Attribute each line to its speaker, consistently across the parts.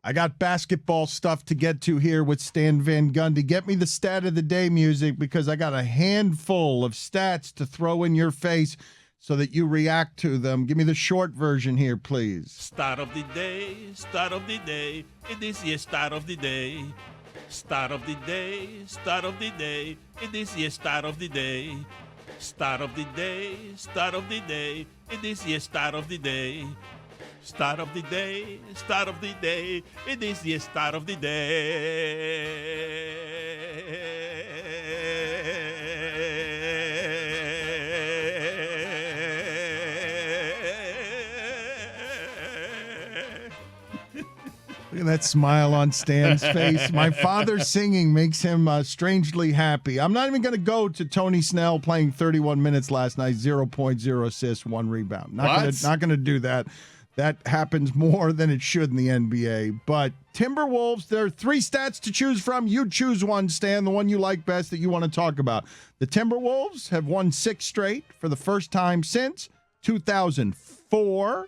Speaker 1: I got basketball stuff to get to here with Stan Van Gundy. Get me the stat of the day music because I got a handful of stats to throw in your face so that you react to them. Give me the short version here, please.
Speaker 2: Start of the day, start of the day. It is your start of the day. Start of the day, start of the day. It is your start of the day. Start of the day, start of the day. It is your start of the day. Start of the day, start of the day. It is the start of the day.
Speaker 1: Look at that smile on Stan's face. My father singing makes him strangely happy. I'm not even going to go to Tony Snell playing 31 minutes last night, 0 points, 0 assists, 1 rebound. Not going to do that. That happens more than it should in the NBA. But Timberwolves, there are 3 stats to choose from. You choose one, Stan, the one you like best that you want to talk about. The Timberwolves have won 6 straight for the first time since 2004.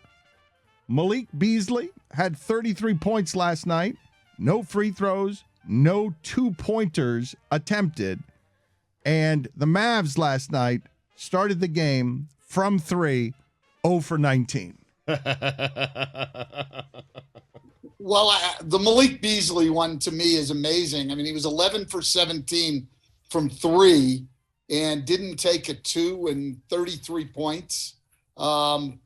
Speaker 1: Malik Beasley had 33 points last night. No free throws, no 2-pointers attempted. And the Mavs last night started the game from 3, 0 for 19.
Speaker 3: Well, the Malik Beasley one to me is amazing. I mean, he was 11 for 17 from 3 and didn't take a 2 and 33 points. And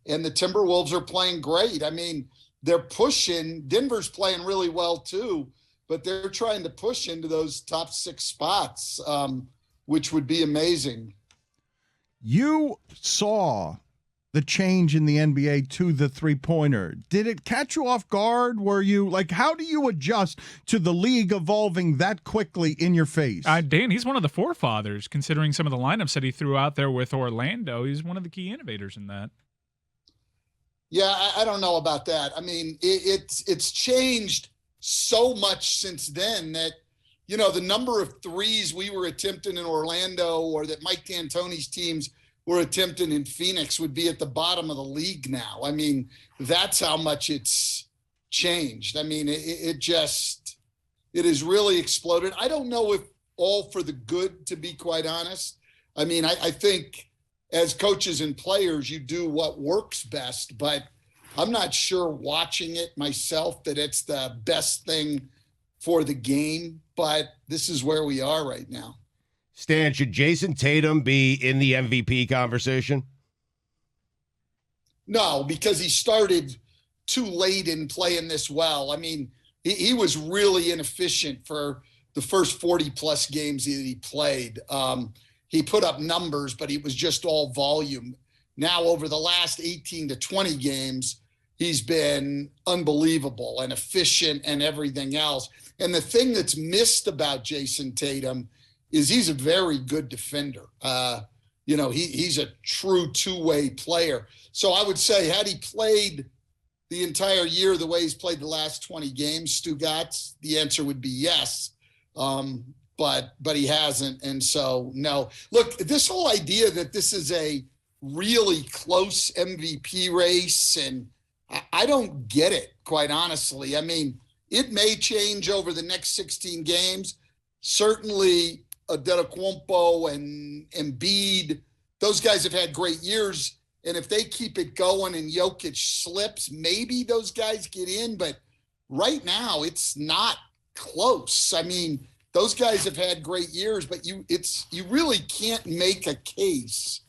Speaker 3: the Timberwolves are playing great. I mean, they're pushing. Denver's playing really well too, but they're trying to push into those top 6 spots, which would be amazing.
Speaker 1: You saw the change in the NBA to the three-pointer. Did it catch you off guard? Were you like, how do you adjust to the league evolving that quickly in your face?
Speaker 4: Dan, he's one of the forefathers, considering some of the lineups that he threw out there with Orlando. He's one of the key innovators in that.
Speaker 3: Yeah, I don't know about that. I mean, it's changed so much since then that, you know, the number of threes we were attempting in Orlando or that Mike D'Antoni's teams were attempting in Phoenix would be at the bottom of the league now. I mean, that's how much it's changed. I mean, it has really exploded. I don't know if all for the good, to be quite honest. I mean, I think as coaches and players, you do what works best, but I'm not sure watching it myself that it's the best thing for the game, but this is where we are right now.
Speaker 5: Stan, should Jason Tatum be in the MVP conversation?
Speaker 3: No, because he started too late in playing this well. I mean, he was really inefficient for the first 40-plus games that he played. He put up numbers, but it was just all volume. Now, over the last 18 to 20 games, he's been unbelievable and efficient and everything else. And the thing that's missed about Jason Tatum is he's a very good defender. You know, he's a true two-way player. So I would say had he played the entire year the way he's played the last 20 games, Stugotz, the answer would be yes. But he hasn't, and so no. Look, this whole idea that this is a really close MVP race, and I don't get it, quite honestly. I mean, it may change over the next 16 games. Certainly, Antetokounmpo and Embiid, those guys have had great years, and if they keep it going and Jokic slips, maybe those guys get in, but right now it's not close. I mean, those guys have had great years, but you really can't make a case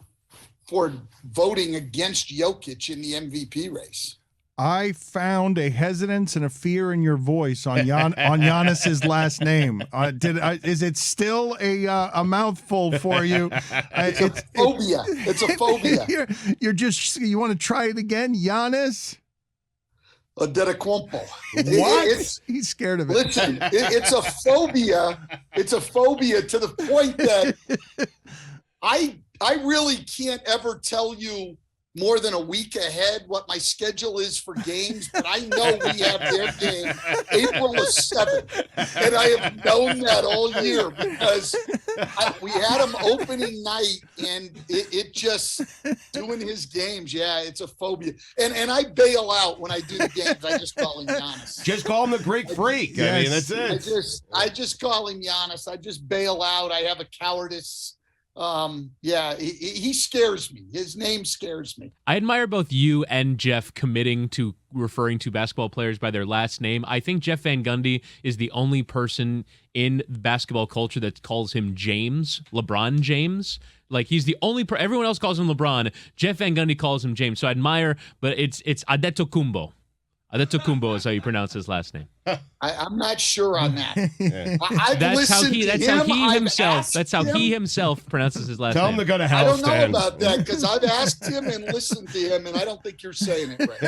Speaker 3: for voting against Jokic in the MVP race.
Speaker 1: I found a hesitance and a fear in your voice on Giannis's last name. Is it still a mouthful for you?
Speaker 3: It's a phobia. It's a phobia.
Speaker 1: You want to try it again, Giannis?
Speaker 3: Antetokounmpo.
Speaker 1: What? He's scared of it.
Speaker 3: Listen, it's a phobia. It's a phobia to the point that I really can't ever tell you more than a week ahead what my schedule is for games, but I know we have their game April the 7th. And I have known that all year because we had him opening night, and it just doing his games. Yeah, it's a phobia. And I bail out when I do the games. I just call him Giannis.
Speaker 5: Just call him the Greek Freak.
Speaker 1: Yes.
Speaker 5: I mean, that's it.
Speaker 3: I just call him Giannis. I just bail out. I have a cowardice. He scares me. His name scares me.
Speaker 6: I admire both you and Jeff committing to referring to basketball players by their last name. I think Jeff Van Gundy is the only person in basketball culture that calls him James, LeBron James. Like, he's the only everyone else calls him LeBron. Jeff Van Gundy calls him James. So I admire, but it's Adetokounmpo. Adetokounmpo is how you pronounce his last name.
Speaker 3: I'm not sure on that.
Speaker 6: That's how he himself pronounces his last name.
Speaker 5: Tell him to go to hell,
Speaker 3: I don't
Speaker 5: Stan.
Speaker 3: know about that because I've asked him and listened to him, and I don't think you're saying it right.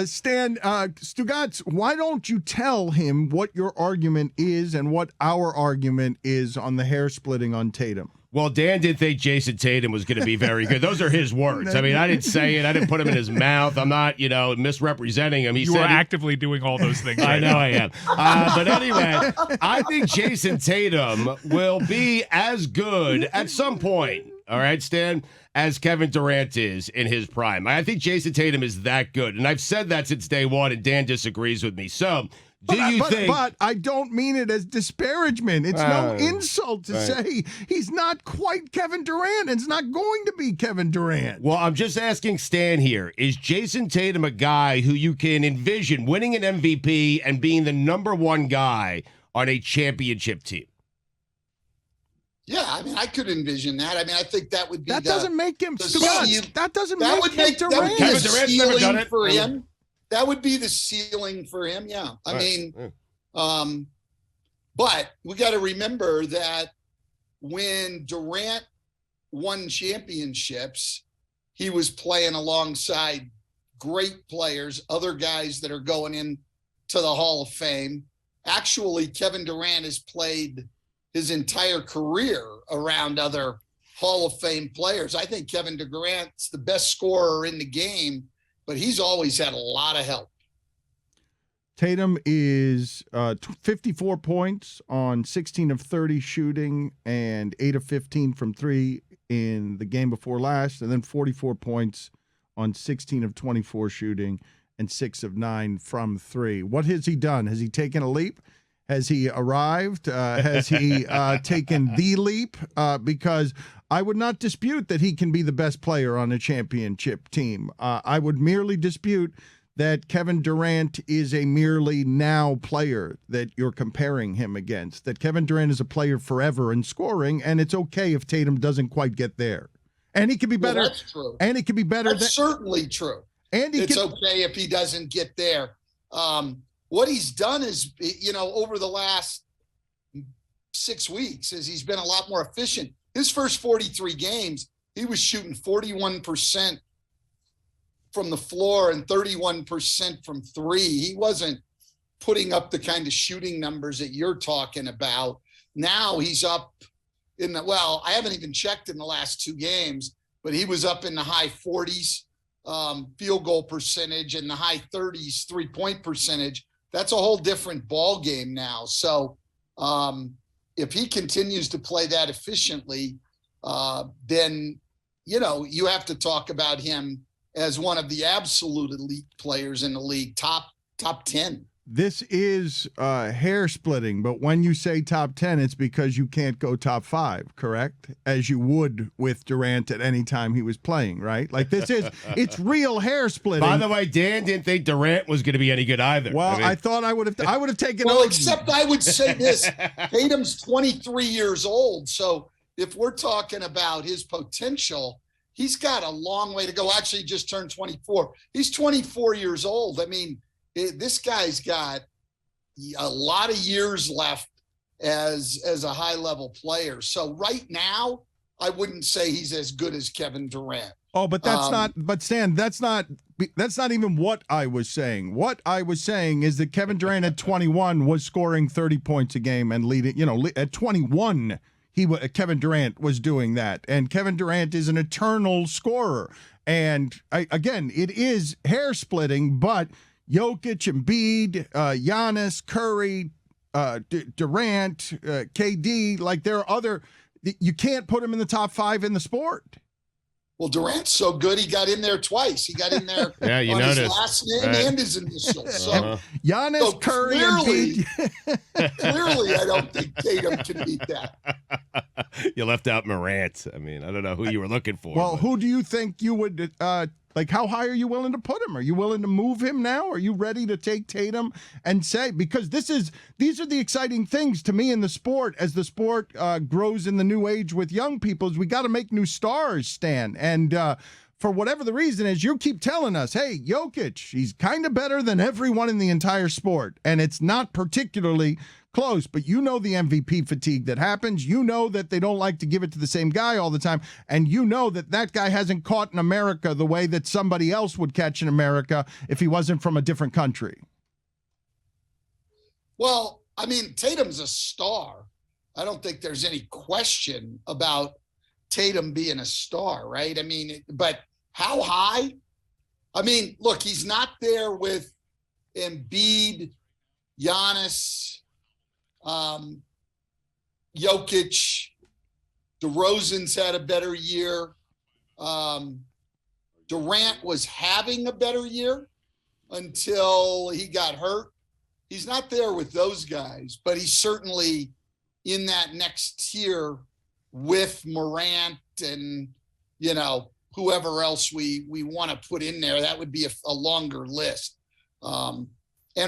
Speaker 1: Stan, Stugotz, why don't you tell him what your argument is and what our argument is on the hair splitting on Tatum?
Speaker 5: Well, Dan didn't think Jason Tatum was going to be very good. Those are his words. I mean, I didn't say it. I didn't put him in his mouth. I'm not, misrepresenting him.
Speaker 4: You are actively doing all those things.
Speaker 5: I know I am. But anyway, I think Jason Tatum will be as good at some point, all right, Stan, as Kevin Durant is in his prime. I think Jason Tatum is that good. And I've said that since day one, and Dan disagrees with me. So, But
Speaker 1: I don't mean it as disparagement. It's no insult to say he's not quite Kevin Durant. It's not going to be Kevin Durant.
Speaker 5: Well, I'm just asking Stan here. Is Jason Tatum a guy who you can envision winning an MVP and being the number one guy on a championship team?
Speaker 3: Yeah, I mean, I could envision that. I mean, I think that would be
Speaker 1: that doesn't make him Stugotz. That doesn't make him Durant.
Speaker 5: Kevin Durant's never done it
Speaker 3: for him. That would be the ceiling for him, yeah. I mean, but we got to remember that when Durant won championships, he was playing alongside great players, other guys that are going in to the Hall of Fame. Actually, Kevin Durant has played his entire career around other Hall of Fame players. I think Kevin Durant's the best scorer in the game, but he's always had a lot of help.
Speaker 1: Tatum is 54 points on 16 of 30 shooting and 8 of 15 from 3 in the game before last, and then 44 points on 16 of 24 shooting and 6 of 9 from 3. What has he done? Has he taken a leap? Has he arrived? Has he taken the leap? Because I would not dispute that he can be the best player on a championship team. I would merely dispute that Kevin Durant is a merely now player that you're comparing him against, that Kevin Durant is a player forever in scoring, and it's okay if Tatum doesn't quite get there. And he can be better.
Speaker 3: Well, that's true.
Speaker 1: And he can be better.
Speaker 3: That's certainly true.
Speaker 1: And
Speaker 3: it's okay if he doesn't get there. What he's done is, over the last 6 weeks, is he's been a lot more efficient. His first 43 games, he was shooting 41% from the floor and 31% from 3. He wasn't putting up the kind of shooting numbers that you're talking about. Now he's up in I haven't even checked in the last 2 games, but he was up in the high 40s field goal percentage and the high 30s 3-point percentage. That's a whole different ball game now. So if he continues to play that efficiently, then, you have to talk about him as one of the absolute elite players in the league, top 10.
Speaker 1: This is hair splitting, but when you say top 10, it's because you can't go top 5, correct? As you would with Durant at any time he was playing, right? Like it's real hair splitting.
Speaker 5: By the way, Dan didn't think Durant was going to be any good either.
Speaker 1: Well, I thought I would have taken.
Speaker 3: Well, except I would say this: Tatum's 23 years old, so if we're talking about his potential, he's got a long way to go. Actually, he just turned 24. He's 24 years old. I mean, this guy's got a lot of years left as a high-level player. So right now, I wouldn't say he's as good as Kevin Durant.
Speaker 1: Oh, but that's not. But Stan, that's not even what I was saying. What I was saying is that Kevin Durant at 21 was scoring 30 points a game and leading. At 21, Kevin Durant was doing that. And Kevin Durant is an eternal scorer. And again, it is hair splitting, but Jokic, Embiid, Giannis, Curry, Durant, KD, like there are other, you can't put him in the top 5 in the sport.
Speaker 3: Well, Durant's so good, he got in there twice. He got in there
Speaker 5: you
Speaker 3: on
Speaker 5: noticed.
Speaker 3: his last name and his initials. So,
Speaker 1: Giannis, Curry,
Speaker 3: clearly,
Speaker 1: Embiid.
Speaker 3: clearly, I don't think Tatum can beat that.
Speaker 5: You left out Morant. I mean, I don't know who you were looking for.
Speaker 1: Well,
Speaker 5: but
Speaker 1: who do you think you would like? How high are you willing to put him? Are you willing to move him now? Are you ready to take Tatum and say, because these are the exciting things to me in the sport as the sport grows in the new age with young people, is we got to make new stars, Stan. And for whatever the reason is, you keep telling us, hey, Jokic, he's kind of better than everyone in the entire sport. And it's not particularly close, but you know the MVP fatigue that happens. You know that they don't like to give it to the same guy all the time. And you know that that guy hasn't caught in America the way that somebody else would catch in America if he wasn't from a different country.
Speaker 3: Well, I mean, Tatum's a star. I don't think there's any question about Tatum being a star, right? I mean, but how high? I mean, look, he's not there with Embiid, Giannis, Jokic. DeRozan's had a better year. Durant was having a better year until he got hurt. He's not there with those guys, but he's certainly in that next tier with Morant and, you know, whoever else we want to put in there. That would be a longer list. And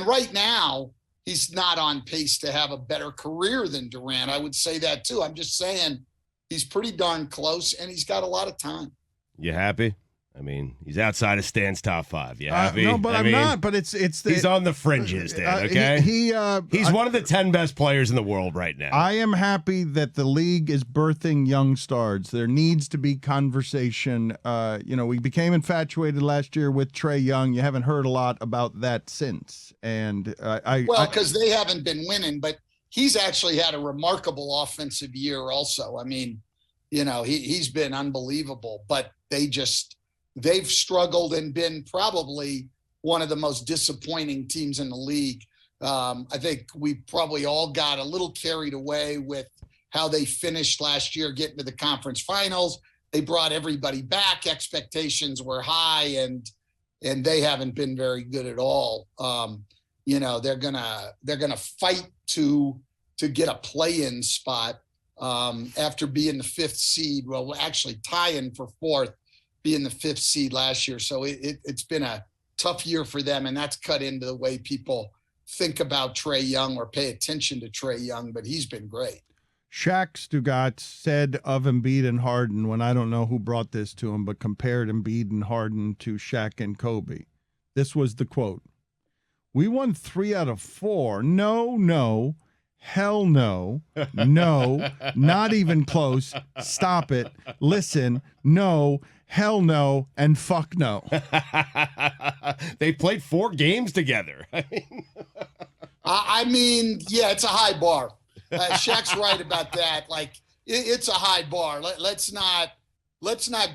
Speaker 3: right now, he's not on pace to have a better career than Durant. I would say that too. I'm just saying he's pretty darn close and he's got a lot of time.
Speaker 5: you happy? I mean, he's outside of Stan's top 5. You happy?
Speaker 1: No, but I'm not. But it's
Speaker 5: he's on the fringes, Dan. Okay, he's one of the 10 best players in the world right now.
Speaker 1: I am happy that the league is birthing young stars. There needs to be conversation. We became infatuated last year with Trae Young. You haven't heard a lot about that since, and
Speaker 3: because they haven't been winning, but he's actually had a remarkable offensive year. Also, I mean, he's been unbelievable, but they've struggled and been probably one of the most disappointing teams in the league. I think we probably all got a little carried away with how they finished last year, getting to the conference finals. They brought everybody back. Expectations were high, and they haven't been very good at all. They're gonna fight to get a play-in spot after being the 5th seed. Well, actually tying for 4th. Being the 5th seed last year. So it's been a tough year for them, and that's cut into the way people think about Trae Young or pay attention to Trae Young, but he's been great.
Speaker 1: Shaq Stugotz said of Embiid and Harden, when I don't know who brought this to him, but compared Embiid and Harden to Shaq and Kobe. This was the quote. "We won 3 out of 4. No. Hell no. No. Not even close. Stop it. Listen. No. Hell no. And fuck no."
Speaker 5: They played 4 games together.
Speaker 3: I mean, yeah, it's a high bar. Shaq's right about that. Like, it's a high bar. Let's not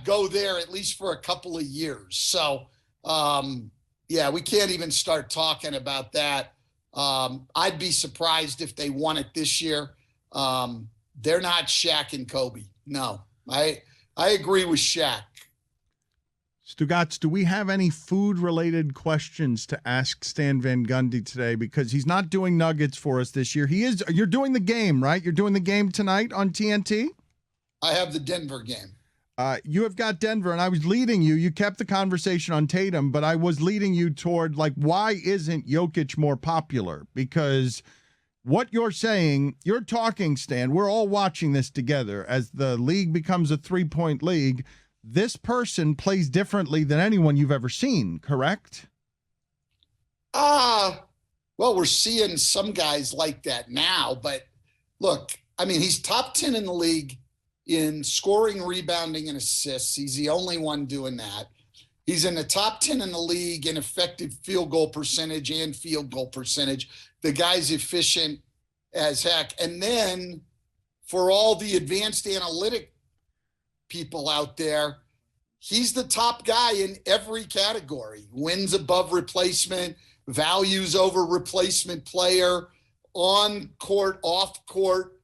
Speaker 3: go there at least for a couple of years. So, we can't even start talking about that. I'd be surprised if they won it this year. They're not Shaq and Kobe. No, I agree with Shaq.
Speaker 1: Stugotz, do we have any food-related questions to ask Stan Van Gundy today? Because he's not doing nuggets for us this year. You're doing the game, right? You're doing the game tonight on TNT?
Speaker 3: I have the Denver game.
Speaker 1: You have got Denver, and I was leading you. You kept the conversation on Tatum, but I was leading you toward, why isn't Jokic more popular? Because what you're saying, you're talking, Stan, we're all watching this together. As the league becomes a 3-point league, this person plays differently than anyone you've ever seen, correct?
Speaker 3: Well, we're seeing some guys like that now, but look, I mean, he's top 10 in the league in scoring, rebounding, and assists. He's the only one doing that. He's in the top 10 in the league in effective field goal percentage and field goal percentage. The guy's efficient as heck. And then for all the advanced analytic people out there, he's the top guy in every category. Wins above replacement, values over replacement player, on court, off court,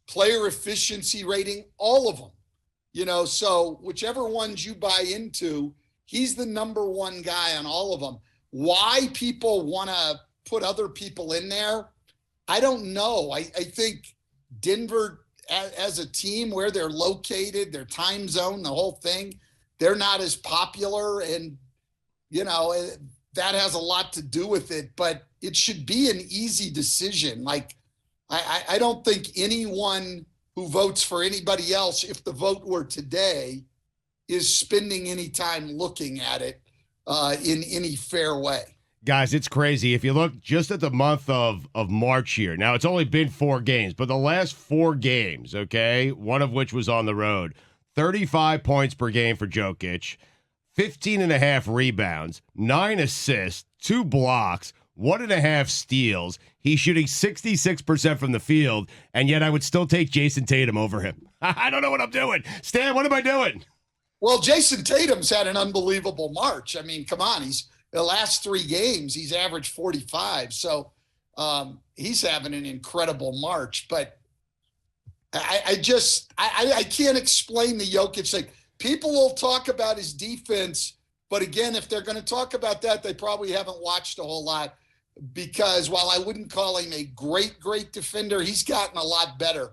Speaker 3: player efficiency rating, all of them. So whichever ones you buy into, he's the number one guy on all of them. Why people want to put other people in there, I don't know. I think Denver as a team, where they're located, their time zone, the whole thing, they're not as popular. And, that has a lot to do with it, but it should be an easy decision. Like, I don't think anyone who votes for anybody else, if the vote were today, is spending any time looking at it in any fair way.
Speaker 5: Guys, it's crazy. If you look just at the month of March here, now it's only been 4 games, but the last 4 games, okay, one of which was on the road, 35 points per game for Jokic, 15.5 rebounds, 9 assists, 2 blocks, 1.5 steals. He's shooting 66% from the field, and yet I would still take Jason Tatum over him. I don't know what I'm doing. Stan, what am I doing?
Speaker 3: Well, Jason Tatum's had an unbelievable March. I mean, come on. The last 3 games, he's averaged 45. So he's having an incredible March. But I can't explain the Jokic thing. People will talk about his defense, but again, if they're going to talk about that, they probably haven't watched a whole lot, because while I wouldn't call him a great defender, he's gotten a lot better.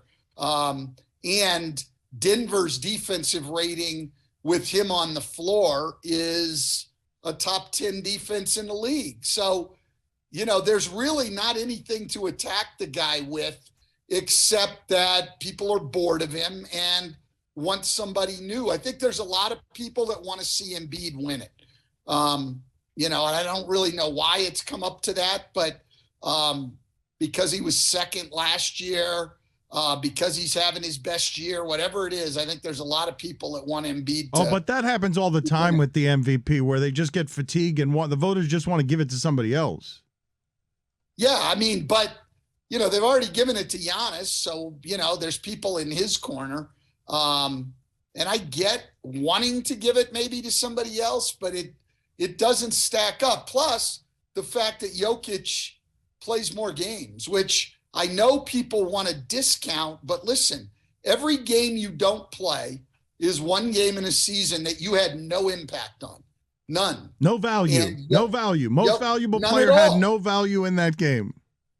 Speaker 3: And Denver's defensive rating with him on the floor is a top 10 defense in the league. So, there's really not anything to attack the guy with, except that people are bored of him and want somebody new. I think there's a lot of people that want to see Embiid win it. And I don't really know why it's come up to that, but because he was second last year, because he's having his best year, whatever it is, I think there's a lot of people that want Embiid to.
Speaker 1: Oh, but that happens all the time with the MVP, where they just get fatigued and the voters just want to give it to somebody else.
Speaker 3: Yeah, I mean, but, they've already given it to Giannis, so, there's people in his corner. And I get wanting to give it maybe to somebody else, but it doesn't stack up. Plus, the fact that Jokic plays more games, which I know people want to discount, but listen, every game you don't play is one game in a season that you had no impact on. None.
Speaker 1: No value.
Speaker 3: And,
Speaker 1: no value. Most valuable player had no value in that game.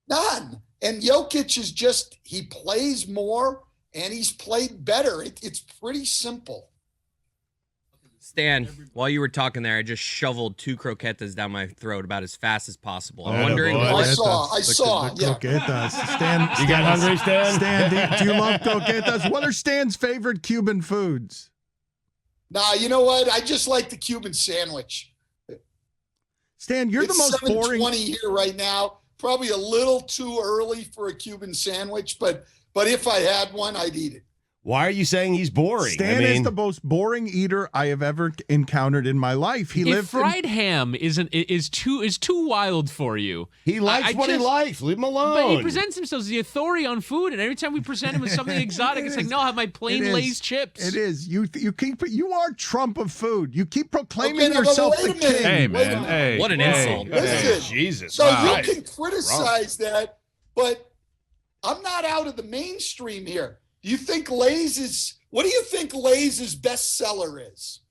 Speaker 3: None. And Jokic is just, he plays more and he's played better. It's pretty simple.
Speaker 7: Stan, while you were talking there, I just shoveled 2 croquetas down my throat about as fast as possible. I'm wondering.
Speaker 3: I saw. Yeah.
Speaker 1: Croquetas. Stan,
Speaker 5: You got hungry, Stan?
Speaker 1: Stan, do you love croquetas? What are Stan's favorite Cuban foods?
Speaker 3: Nah, you know what? I just like the Cuban sandwich.
Speaker 1: Stan, you're the most boring.
Speaker 3: It's 7:20 here right now. Probably a little too early for a Cuban sandwich, but if I had one, I'd eat it.
Speaker 5: Why are you saying he's boring?
Speaker 1: Stan is the most boring eater I have ever encountered in my life.
Speaker 6: Fried ham is too wild for you.
Speaker 5: He likes what he likes. Leave him alone.
Speaker 6: But he presents himself as the authority on food, and every time we present him with something exotic, it's like, no, I'll have my plain Lay's chips.
Speaker 1: It is. You are Trump of food. You keep proclaiming yourself the king.
Speaker 2: Hey, man. Hey,
Speaker 7: what an insult.
Speaker 3: Listen,
Speaker 5: Jesus.
Speaker 3: So you can criticize that, but I'm not out of the mainstream here. What do you think Lay's bestseller is?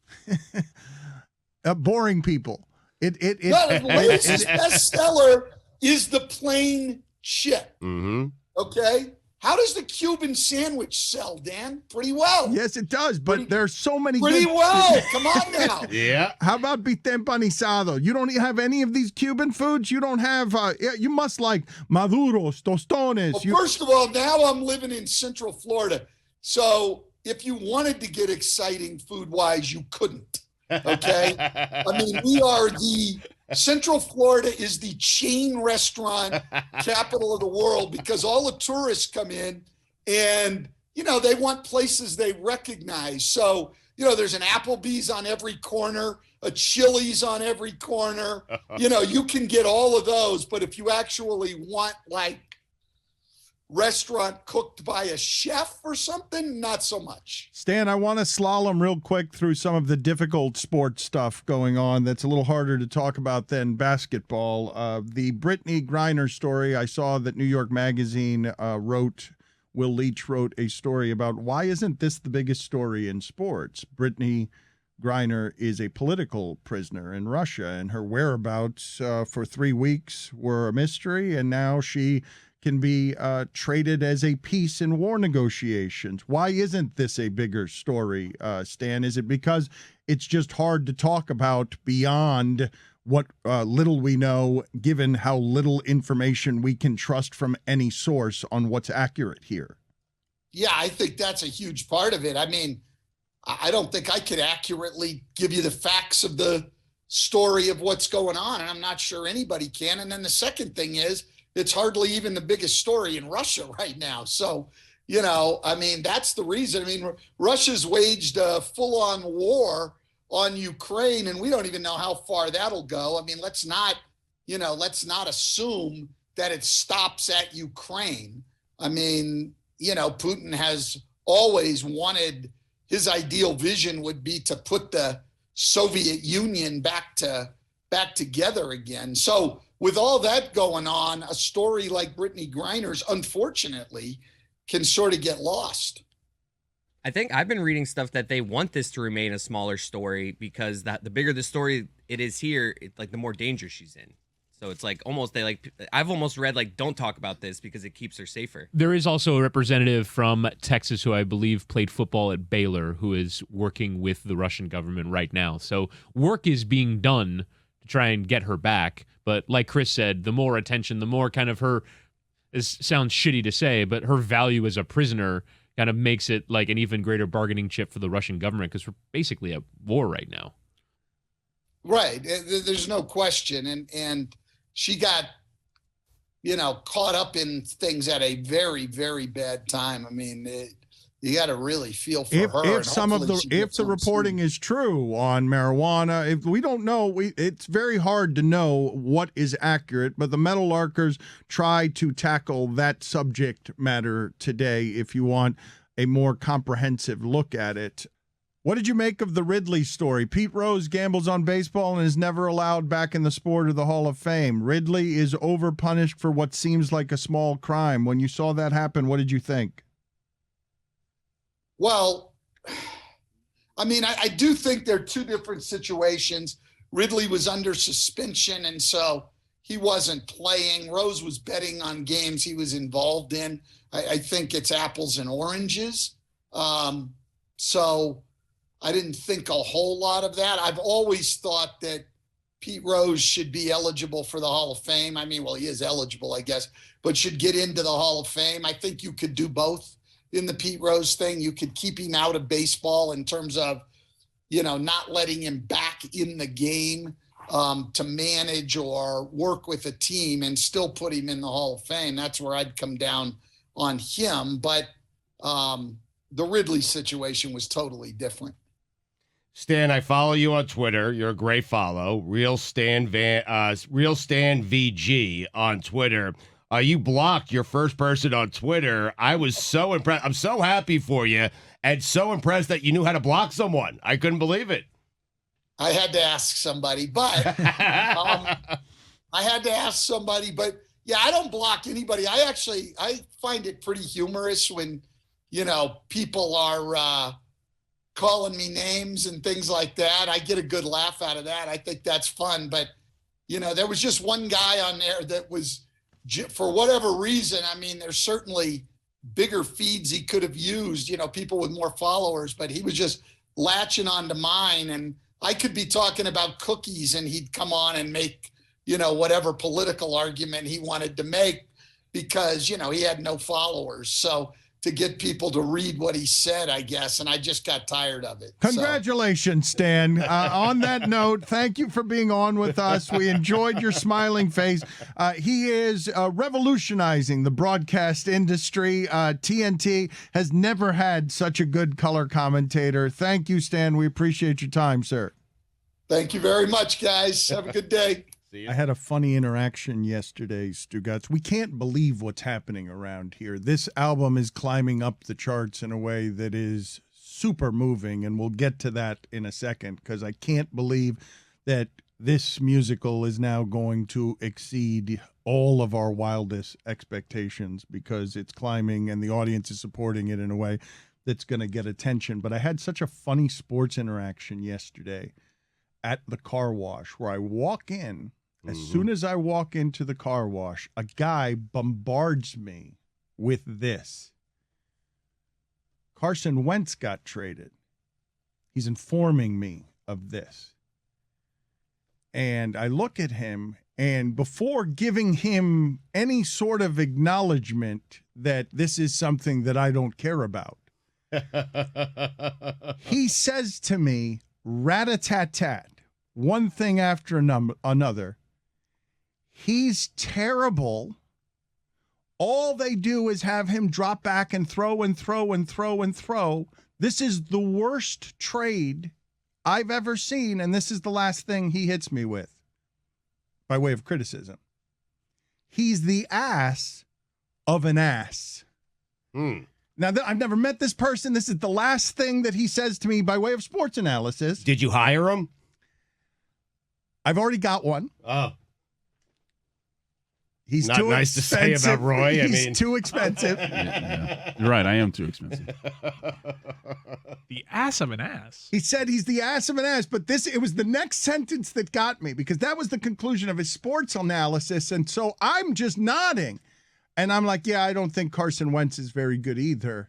Speaker 1: Boring people.
Speaker 3: No, Lay's bestseller is the plain chip.
Speaker 5: Mm-hmm.
Speaker 3: Okay? How does the Cuban sandwich sell, Dan? Pretty well.
Speaker 1: Yes, it does, but there's so many
Speaker 3: Pretty well. Come on now.
Speaker 5: Yeah.
Speaker 1: How about bistec empanizado? You don't have any of these Cuban foods? You don't have, you must like maduros, tostones.
Speaker 3: Well, first of all, now I'm living in Central Florida. So if you wanted to get exciting food-wise, you couldn't. Okay? I mean, Central Florida is the chain restaurant capital of the world, because all the tourists come in and, they want places they recognize. So, there's an Applebee's on every corner, a Chili's on every corner. You can get all of those. But if you actually want like restaurant cooked by a chef or something, not so much.
Speaker 1: Stan, I want to slalom real quick through some of the difficult sports stuff going on that's a little harder to talk about than basketball. The Brittney Griner story, I saw that New York Magazine Will Leach wrote a story about why isn't this the biggest story in sports? Brittney Griner is a political prisoner in Russia, and her whereabouts for 3 weeks were a mystery, and now she can be traded as a piece in war negotiations. Why isn't this a bigger story, Stan? Is it because it's just hard to talk about beyond what little we know, given how little information we can trust from any source on what's accurate here?
Speaker 3: Yeah, I think that's a huge part of it. I mean, I don't think I could accurately give you the facts of the story of what's going on, and I'm not sure anybody can. And then the second thing is, it's hardly even the biggest story in Russia right now. So, I mean, that's the reason. I mean, Russia's waged a full-on war on Ukraine, and we don't even know how far that'll go. I mean, let's not assume that it stops at Ukraine. I mean, Putin has always wanted, his ideal vision would be to put the Soviet Union back together again. So with all that going on, a story like Brittney Griner's, unfortunately, can sort of get lost.
Speaker 7: I think I've been reading stuff that they want this to remain a smaller story because the bigger the story it is here, the more danger she's in. So it's I've almost read don't talk about this because it keeps her safer.
Speaker 6: There is also a representative from Texas who I believe played football at Baylor who is working with the Russian government right now. So work is being done to try and get her back. But like Chris said, the more attention, the more kind of sounds shitty to say, but her value as a prisoner kind of makes it like an even greater bargaining chip for the Russian government because we're basically at war right now.
Speaker 3: Right. There's no question. And she got, caught up in things at a very, very bad time. I mean, you got to really feel for her.
Speaker 1: If the reporting is true on marijuana, if we don't know, it's very hard to know what is accurate. But the Meadowlarkers try to tackle that subject matter today. If you want a more comprehensive look at it, what did you make of the Ridley story? Pete Rose gambles on baseball and is never allowed back in the sport or the Hall of Fame. Ridley is overpunished for what seems like a small crime. When you saw that happen, what did you think?
Speaker 3: Well, I mean, I do think they're two different situations. Ridley was under suspension, and so he wasn't playing. Rose was betting on games he was involved in. I think it's apples and oranges. So I didn't think a whole lot of that. I've always thought that Pete Rose should be eligible for the Hall of Fame. I mean, well, he is eligible, I guess, but should get into the Hall of Fame. I think you could do both. In the Pete Rose thing, you could keep him out of baseball in terms of, not letting him back in the game to manage or work with a team and still put him in the Hall of Fame. That's where I'd come down on him. But the Ridley situation was totally different.
Speaker 5: Stan, I follow you on Twitter. You're a great follow. Real Stan VG on Twitter. You blocked your first person on Twitter. I was so impressed. I'm so happy for you and so impressed that you knew how to block someone. I couldn't believe it.
Speaker 3: I had to ask somebody, but yeah, I don't block anybody. I find it pretty humorous when, people are calling me names and things like that. I get a good laugh out of that. I think that's fun. But, there was just one guy on there that was, for whatever reason, I mean, there's certainly bigger feeds he could have used, people with more followers, but he was just latching onto mine. And I could be talking about cookies and he'd come on and make, whatever political argument he wanted to make because, he had no followers. So to get people to read what he said, I guess, and I just got tired of it.
Speaker 1: Congratulations, Stan. On that note, thank you for being on with us. We enjoyed your smiling face. He is revolutionizing the broadcast industry. TNT has never had such a good color commentator. Thank you, Stan. We appreciate your time, sir.
Speaker 3: Thank you very much, guys. Have a good day.
Speaker 5: See
Speaker 1: I had a funny interaction yesterday, Stugotz. We can't believe what's happening around here. This album is climbing up the charts in a way that is super moving, and we'll get to that in a second because I can't believe that this musical is now going to exceed all of our wildest expectations because it's climbing and the audience is supporting it in a way that's going to get attention. But I had such a funny sports interaction yesterday at the car wash where I walk in. As soon as I walk into the car wash, a guy bombards me with this. Carson Wentz got traded. He's informing me of this. And I look at him, and before giving him any sort of acknowledgement that this is something that I don't care about, he says to me, rat-a-tat-tat, one thing after another, he's terrible. All they do is have him drop back and throw and throw and throw and throw. This is the worst trade I've ever seen, and this is the last thing he hits me with by way of criticism. He's the ass of an ass. Now, I've never met this person. This is the last thing that he says to me by way of sports analysis.
Speaker 5: Did you hire him?
Speaker 1: I've already got one.
Speaker 5: Oh.
Speaker 1: He's
Speaker 5: Not
Speaker 1: too
Speaker 5: nice to
Speaker 1: expensive.
Speaker 5: say about Roy.
Speaker 1: He's too expensive.
Speaker 8: You're right. I am too expensive.
Speaker 4: The ass of an ass.
Speaker 1: He said he's the ass of an ass, but it was the next sentence that got me because that was the conclusion of his sports analysis. And so I'm just nodding. And I'm like, yeah, I don't think Carson Wentz is very good either.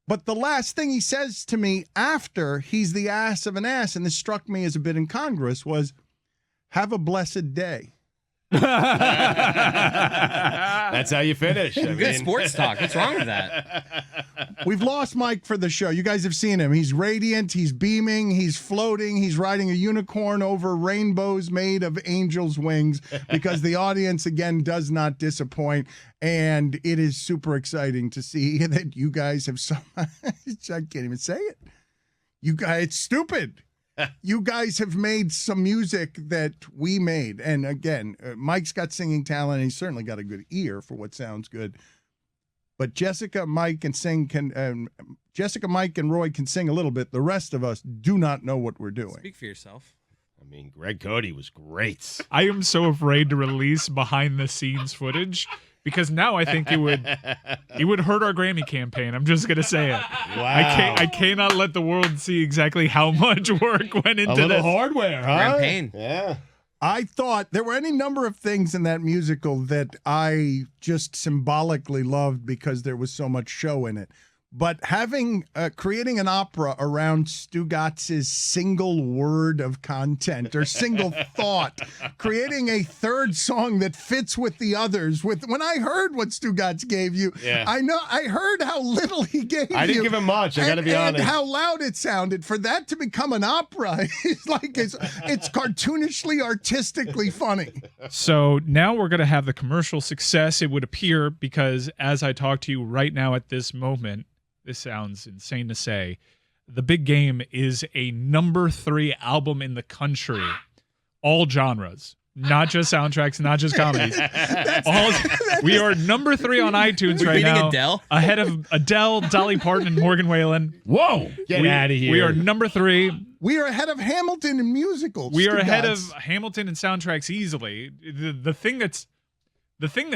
Speaker 1: But the last thing he says to me after he's the ass of an ass, and this struck me as a bit incongruous, was, have a blessed day.
Speaker 5: That's how you finish.
Speaker 7: Good sports talk. What's wrong with that?
Speaker 1: We've lost Mike for the show. You guys have seen him. He's radiant. He's beaming. He's floating. He's riding a unicorn over rainbows made of angels' wings because the audience, again, does not disappoint. And it is super exciting to see that you guys have so much. I can't even say it. You guys, it's stupid. You guys have made some music that we made. And again, Mike's got singing talent, and he's certainly got a good ear for what sounds good. But Jessica, Mike, and Roy can sing a little bit. The rest of us do not know what we're doing.
Speaker 7: Speak for yourself.
Speaker 5: I mean, Greg Cody was great.
Speaker 4: I am so afraid to release behind the scenes footage because now I think it would hurt our Grammy campaign. I'm just gonna say it.
Speaker 5: Wow.
Speaker 4: I cannot let the world see exactly how much work went into
Speaker 5: A little
Speaker 4: this.
Speaker 5: hardware, huh?
Speaker 7: Campaign.
Speaker 5: Yeah.
Speaker 1: I thought there were any number of things in that musical that I just symbolically loved because there was so much show in it. But creating an opera around Stugotz's single word of content or single thought, creating a third song that fits with the others. When I heard what Stugotz gave you,
Speaker 5: Yeah.
Speaker 1: I heard how little he gave you.
Speaker 5: I didn't give him much. I got to be honest.
Speaker 1: And how loud it sounded. For that to become an opera, it's cartoonishly, artistically funny.
Speaker 4: So now we're going to have the commercial success, it would appear, because as I talk to you right now at this moment, this sounds insane to say, The Big Game is a number 3 album in the country, all genres. Not just soundtracks, not just comedies. We are number 3 on iTunes right now.
Speaker 7: Adele?
Speaker 4: Ahead of Adele, Dolly Parton, and Morgan Wallen.
Speaker 5: Whoa! Get out of here.
Speaker 4: We are number 3.
Speaker 1: We are ahead of Hamilton in musicals.
Speaker 4: We are ahead
Speaker 1: Stugotz.
Speaker 4: of Hamilton and soundtracks easily. The thing that's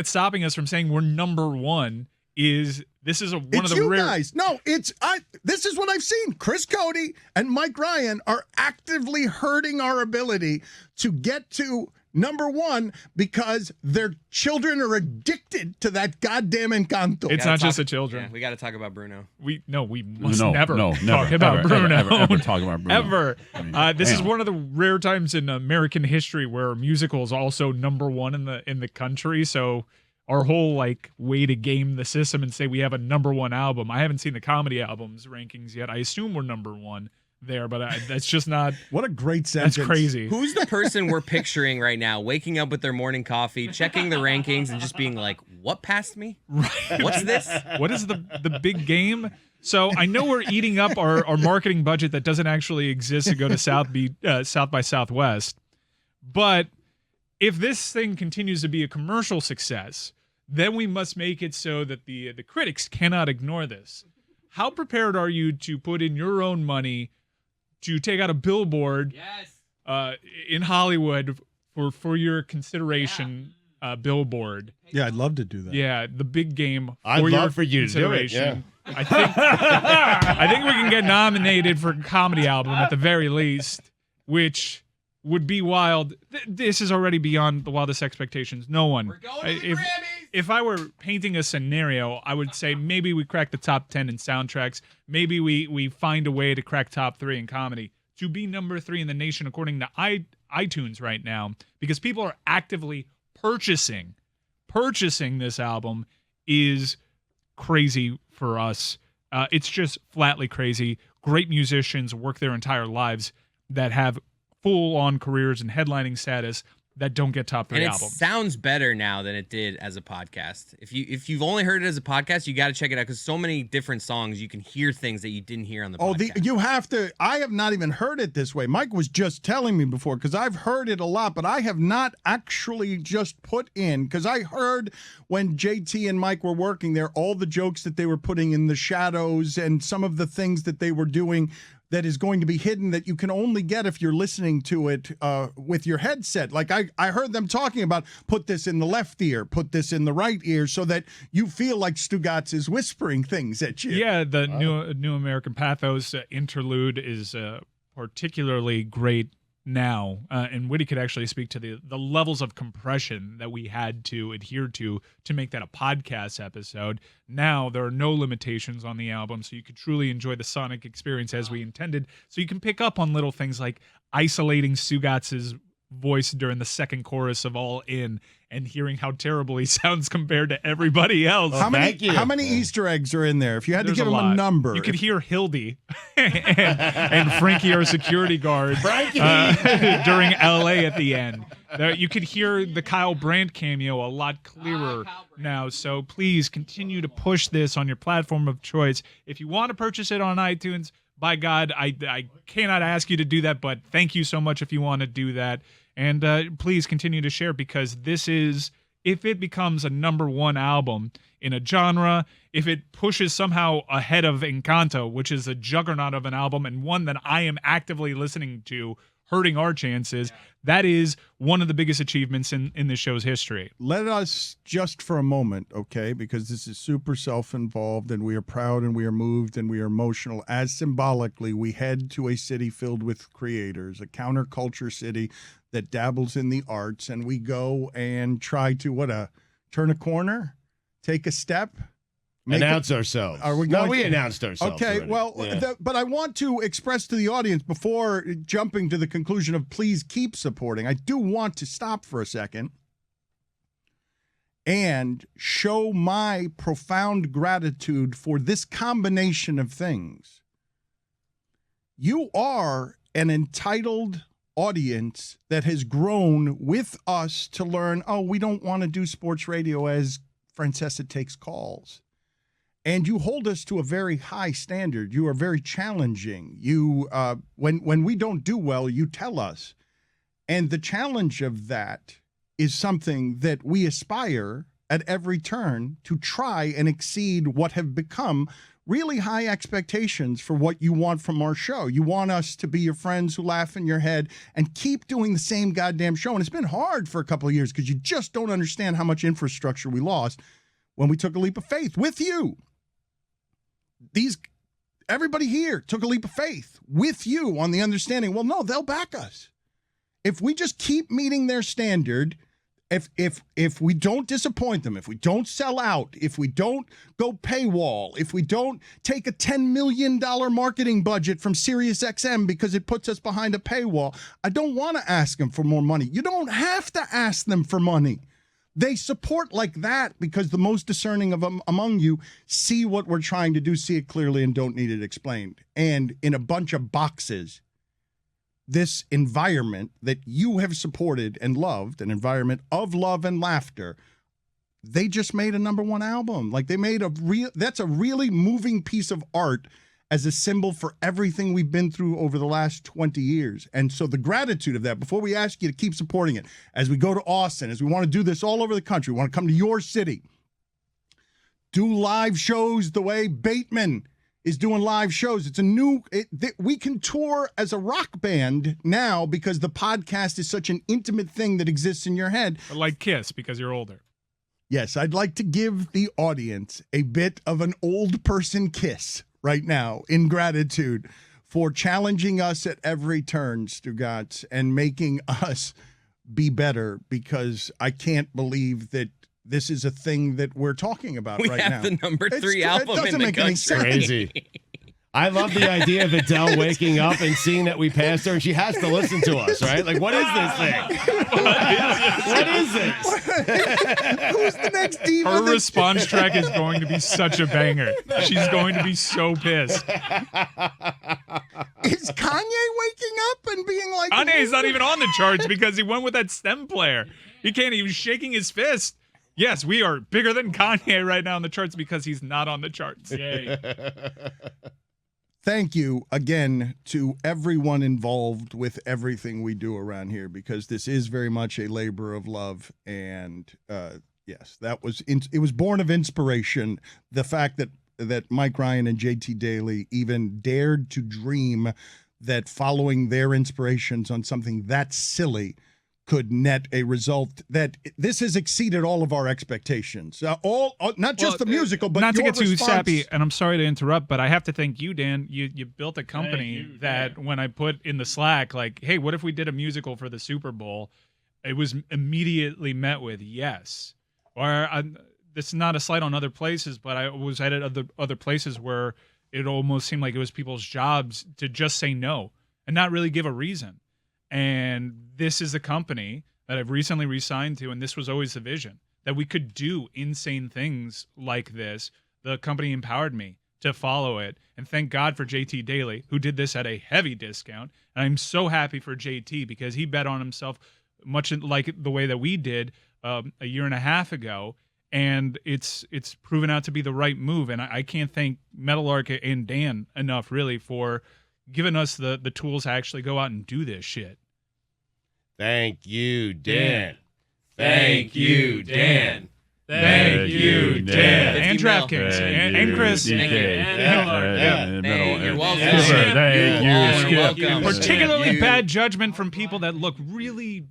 Speaker 4: stopping us from saying we're number 1 is this is one of the
Speaker 1: you
Speaker 4: rare
Speaker 1: guys. No, this is what I've seen. Chris Cody and Mike Ryan are actively hurting our ability to get to number 1 because their children are addicted to that goddamn Encanto.
Speaker 4: It's not just the children.
Speaker 7: Yeah, we got to talk about Bruno.
Speaker 4: We must
Speaker 8: No,
Speaker 4: never
Speaker 8: never
Speaker 4: talk about
Speaker 8: ever,
Speaker 4: Bruno.
Speaker 8: Ever talk about Bruno.
Speaker 4: Ever.
Speaker 8: I mean,
Speaker 4: This is
Speaker 8: damn.
Speaker 4: one of the rare times in American history where musical is also number 1 in the country. So our whole way to game the system and say we have a number 1 album. I haven't seen the comedy albums rankings yet. I assume we're number 1 there, but that's just not.
Speaker 1: What a great sentence.
Speaker 4: That's crazy.
Speaker 7: Who's the person we're picturing right now, waking up with their morning coffee, checking the rankings, and just being like, what passed me?
Speaker 4: Right.
Speaker 7: What's this?
Speaker 4: What is the big game? So I know we're eating up our marketing budget that doesn't actually exist to go to South by Southwest, but if this thing continues to be a commercial success, then we must make it so that the critics cannot ignore this. How prepared are you to put in your own money to take out a billboard in Hollywood for your consideration billboard?
Speaker 1: Yeah, I'd love to do that.
Speaker 4: Yeah, the big game.
Speaker 5: I'd love for you to do it. Yeah.
Speaker 4: I think we can get nominated for comedy album at the very least, which would be wild. This is already beyond the wildest expectations. No one.
Speaker 7: We're going to the Grammys.
Speaker 4: If I were painting a scenario, I would say maybe we crack the top 10 in soundtracks. Maybe we find a way to crack top 3 in comedy. To be number 3 in the nation according to iTunes right now, because people are actively purchasing this album, is crazy for us. It's just flatly crazy. Great musicians work their entire lives that have full-on careers and headlining status that don't get top 3
Speaker 7: and it
Speaker 4: albums.
Speaker 7: Sounds better now than it did as a podcast. If you've only heard it as a podcast, you got to check it out because so many different songs, you can hear things that you didn't hear on the podcast.
Speaker 1: You have to. I have not even heard it this way. Mike was just telling me before because I've heard it a lot, but I have not actually just put in, because I heard when JT and Mike were working there, all the jokes that they were putting in the shadows and some of the things that they were doing that is going to be hidden that you can only get if you're listening to it with your headset. Like I heard them talking about put this in the left ear, put this in the right ear, so that you feel like Stugotz is whispering things at you.
Speaker 4: Yeah, the New American Pathos interlude is particularly great now, and Whitty could actually speak to the levels of compression that we had to adhere to make that a podcast episode. Now there are no limitations on the album, so you could truly enjoy the sonic experience as we intended. So you can pick up on little things like isolating Stugotz's voice during the second chorus of All In and hearing how terrible he sounds compared to everybody else.
Speaker 1: How many Easter eggs are in there? If you had to give him a number.
Speaker 4: You could hear Hildy and Frankie, our security guard, during LA at the end. You could hear the Kyle Brandt cameo a lot clearer now. So please continue to push this on your platform of choice. If you want to purchase it on iTunes, by God, I cannot ask you to do that, but thank you so much if you want to do that. And please continue to share, because this is, if it becomes a number 1 album in a genre, if it pushes somehow ahead of Encanto, which is a juggernaut of an album and one that I am actively listening to, hurting our chances, that is one of the biggest achievements in this show's history.
Speaker 1: Let us just for a moment, okay, because this is super self-involved and we are proud and we are moved and we are emotional, as symbolically we head to a city filled with creators, a counterculture city that dabbles in the arts, and we go and try to, turn a corner, take a step,
Speaker 5: announce ourselves.
Speaker 1: Are we
Speaker 5: we announced ourselves.
Speaker 1: Okay,
Speaker 5: already.
Speaker 1: well, but I want to express to the audience before jumping to the conclusion of please keep supporting. I do want to stop for a second and show my profound gratitude for this combination of things. You are an entitled audience that has grown with us to learn, we don't want to do sports radio as Francesa takes calls. And you hold us to a very high standard. You are very challenging. You, when we don't do well, you tell us. And the challenge of that is something that we aspire at every turn to try and exceed what have become really high expectations for what you want from our show. You want us to be your friends who laugh in your head and keep doing the same goddamn show. And it's been hard for a couple of years because you just don't understand how much infrastructure we lost when we took a leap of faith with you. Everybody here took a leap of faith with you on the understanding, well, no, they'll back us. If we just keep meeting their standard, if we don't disappoint them, if we don't sell out, if we don't go paywall, if we don't take a $10 million marketing budget from SiriusXM because it puts us behind a paywall, I don't want to ask them for more money. You don't have to ask them for money. They support like that because the most discerning of them among you see what we're trying to do, see it clearly, and don't need it explained. And in a bunch of boxes, this environment that you have supported and loved, an environment of love and laughter, they just made a number 1 album. Like they made that's a really moving piece of art. as a symbol for everything we've been through over the last 20 years. And so the gratitude of that, before we ask you to keep supporting it, as we go to Austin, as we want to do this all over the country, we want to come to your city, do live shows the way Bateman is doing live shows. It's a new, we can tour as a rock band now because the podcast is such an intimate thing that exists in your head.
Speaker 4: Or like Kiss because you're older.
Speaker 1: Yes, I'd like to give the audience a bit of an old person kiss right now in gratitude for challenging us at every turn, Stugotz, and making us be better, because I can't believe that this is a thing that we're talking about right now.
Speaker 7: We have the number 3 album
Speaker 1: it doesn't
Speaker 7: in the
Speaker 1: make any
Speaker 7: country.
Speaker 1: sense.
Speaker 5: Crazy. I love the idea of Adele waking up and seeing that we passed her, and she has to listen to us, right? Like, what is this thing? What is this?
Speaker 1: Who's the next diva?
Speaker 4: Her response track is going to be such a banger. She's going to be so pissed.
Speaker 1: Is Kanye waking up and being like,
Speaker 4: Kanye's not even on the charts because he went with that stem player. He can't even shaking his fist. Yes, we are bigger than Kanye right now on the charts because he's not on the charts. Yay.
Speaker 1: Thank you again to everyone involved with everything we do around here, because this is very much a labor of love. And yes, that was it was born of inspiration. The fact that Mike Ryan and JT Daly even dared to dream that following their inspirations on something that silly could net a result that this has exceeded all of our expectations. Not just the musical, but
Speaker 4: not to
Speaker 1: your
Speaker 4: get too
Speaker 1: response.
Speaker 4: sappy, and I'm sorry to interrupt, but I have to thank you, Dan. You built a company that when I put in the Slack, like, hey, what if we did a musical for the Super Bowl? It was immediately met with yes. Or this is not a slight on other places, but I was at other places where it almost seemed like it was people's jobs to just say no and not really give a reason. And this is a company that I've recently re-signed to, and this was always the vision, that we could do insane things like this. The company empowered me to follow it, and thank God for JT Daly, who did this at a heavy discount. And I'm so happy for JT because he bet on himself much like the way that we did a year and a half ago, and it's proven out to be the right move. And I can't thank Metallark and Dan enough, really, for giving us the tools to actually go out and do this shit.
Speaker 5: Thank you, Dan.
Speaker 6: Thank you, Dan.
Speaker 4: Thank you, Dan. And
Speaker 7: 50 mil.
Speaker 4: DraftKings. And Chris.
Speaker 6: Thank you.
Speaker 7: Hey, you're welcome.
Speaker 8: Thank
Speaker 7: You're
Speaker 8: you,
Speaker 7: welcome.
Speaker 4: Particularly bad judgment from people that look really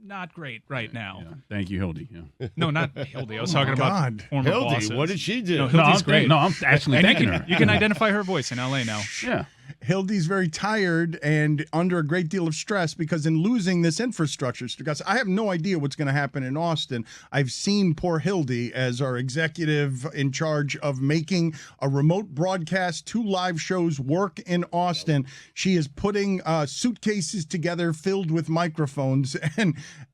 Speaker 4: not great right now.
Speaker 8: Yeah. Thank you, Hildy. Yeah.
Speaker 4: No, not Hildy. I was talking
Speaker 1: God.
Speaker 4: about former
Speaker 5: Hildy,
Speaker 4: bosses.
Speaker 5: what did she do?
Speaker 4: No,
Speaker 8: No,
Speaker 4: Hildy's great.
Speaker 8: I'm actually
Speaker 4: And
Speaker 8: thanking her.
Speaker 4: you can identify her voice in LA now.
Speaker 8: Yeah.
Speaker 1: Hildy's very tired and under a great deal of stress because in losing this infrastructure, Stugotz, I have no idea what's going to happen in Austin. I've seen poor Hildy as our executive in charge of making a remote broadcast, 2 live shows work in Austin. She is putting suitcases together filled with microphones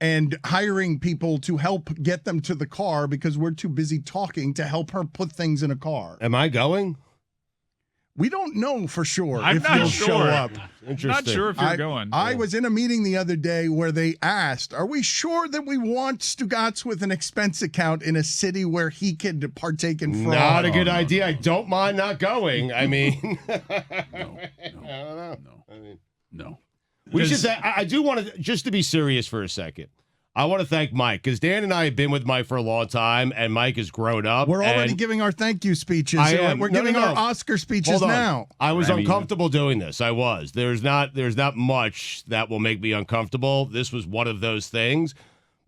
Speaker 1: and hiring people to help get them to the car because we're too busy talking to help her put things in a car.
Speaker 5: Am I going?
Speaker 1: We don't know for sure
Speaker 4: I'm
Speaker 1: if
Speaker 4: not
Speaker 1: you'll
Speaker 4: sure.
Speaker 1: show up.
Speaker 5: Interesting.
Speaker 4: Not sure if you're going.
Speaker 1: I was in a meeting the other day where they asked, are we sure that we want Stugotz with an expense account in a city where he could partake in fraud?
Speaker 5: Not a good idea. I don't mind not going. I mean,
Speaker 8: No.
Speaker 5: we should. I do want to, just to be serious for a second, I want to thank Mike, because Dan and I have been with Mike for a long time, and Mike has grown up.
Speaker 1: We're already
Speaker 5: and
Speaker 1: giving our thank you speeches.
Speaker 5: I am.
Speaker 1: We're
Speaker 5: No,
Speaker 1: giving
Speaker 5: no, no.
Speaker 1: our Oscar speeches
Speaker 5: Hold on.
Speaker 1: now.
Speaker 5: I was
Speaker 8: I mean,
Speaker 5: uncomfortable doing this. I was. There's not much that will make me uncomfortable. This was one of those things.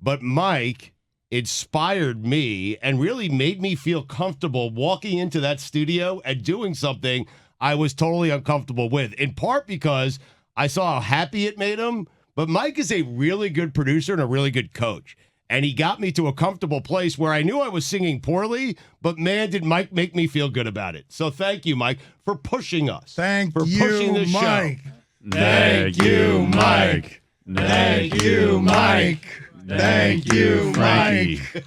Speaker 5: But Mike inspired me and really made me feel comfortable walking into that studio and doing something I was totally uncomfortable with, in part because I saw how happy it made him. But Mike is a really good producer and a really good coach. And he got me to a comfortable place where I knew I was singing poorly, but man, did Mike make me feel good about it. So thank you, Mike, for pushing us.
Speaker 1: Thank
Speaker 5: for
Speaker 1: you,
Speaker 5: pushing this
Speaker 1: Mike.
Speaker 5: show.
Speaker 1: Thank you, Mike. Thank you, Mike. Thank you, Mike.